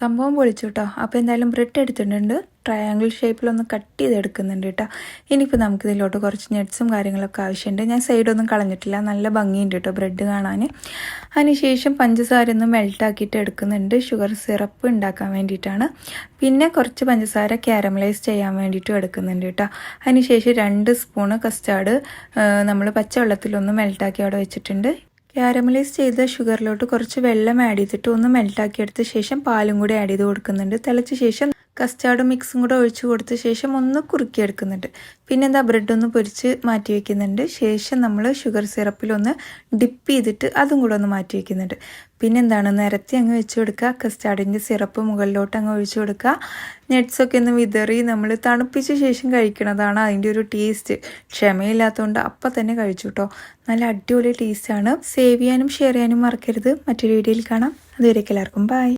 സംഭവം പൊളിച്ചു കേട്ടോ. അപ്പോൾ എന്തായാലും ബ്രെഡ് എടുത്തിട്ടുണ്ട്. ട്രയാങ്കിൾ ഷേപ്പിലൊന്ന് കട്ട് ചെയ്തെടുക്കുന്നുണ്ട് കേട്ടോ. ഇനിയിപ്പോൾ നമുക്ക് ഇതിലോട്ട് കുറച്ച് നട്ട്സും കാര്യങ്ങളൊക്കെ ആവശ്യമുണ്ട്. ഞാൻ സൈഡൊന്നും കളഞ്ഞിട്ടില്ല, നല്ല ഭംഗിയുണ്ട് കേട്ടോ ബ്രെഡ് കാണാൻ. അതിനുശേഷം പഞ്ചസാര ഒന്ന് മെൽട്ടാക്കിയിട്ട് എടുക്കുന്നുണ്ട്, ഷുഗർ സിറപ്പ് ഉണ്ടാക്കാൻ വേണ്ടിയിട്ടാണ്. പിന്നെ കുറച്ച് പഞ്ചസാര ക്യാരമലൈസ് ചെയ്യാൻ വേണ്ടിയിട്ടും എടുക്കുന്നുണ്ട് കേട്ടോ. അതിനുശേഷം 2 സ്പൂണ് കസ്റ്റാർഡ് നമ്മൾ പച്ചവെള്ളത്തിലൊന്ന് മെൽട്ടാക്കി അവിടെ വെച്ചിട്ടുണ്ട്. ക്യാരമലൈസ് ചെയ്ത ഷുഗറിലോട്ട് കുറച്ച് വെള്ളം ആഡ് ചെയ്തിട്ട് ഒന്ന് മെൽട്ടാക്കി എടുത്ത ശേഷം പാലും കൂടി ആഡ് ചെയ്ത് കൊടുക്കുന്നുണ്ട്. തിളച്ച ശേഷം കസ്റ്റാർഡ് മിക്സും കൂടെ ഒഴിച്ച് കൊടുത്ത ശേഷം ഒന്ന് കുറുക്കിയെടുക്കുന്നുണ്ട്. പിന്നെ എന്താ ബ്രെഡ് ഒന്ന് പൊരിച്ച് മാറ്റി വയ്ക്കുന്നുണ്ട്. ശേഷം നമ്മൾ ഷുഗർ സിറപ്പിലൊന്ന് ഡിപ്പ് ചെയ്തിട്ട് അതും കൂടെ ഒന്ന് മാറ്റി വയ്ക്കുന്നുണ്ട്. പിന്നെ എന്താണ് നിരത്തി അങ്ങ് വെച്ച് കൊടുക്കുക. കസ്റ്റാർഡിൻ്റെ സിറപ്പ് മുകളിലോട്ട് അങ്ങ് ഒഴിച്ച് കൊടുക്കുക. നട്ട്സൊക്കെ ഒന്ന് വിതറി നമ്മൾ തണുപ്പിച്ച ശേഷം കഴിക്കണതാണ് അതിൻ്റെ ഒരു ടേസ്റ്റ്. ക്ഷമയില്ലാത്തതുകൊണ്ട് അപ്പം തന്നെ കഴിച്ചു കേട്ടോ. നല്ല അടിപൊളി ടേസ്റ്റാണ്. സേവ് ചെയ്യാനും ഷെയർ ചെയ്യാനും മറക്കരുത്. മറ്റൊരു വീഡിയോയിൽ കാണാം. അതുവരേക്കും എല്ലാവർക്കും ബൈ.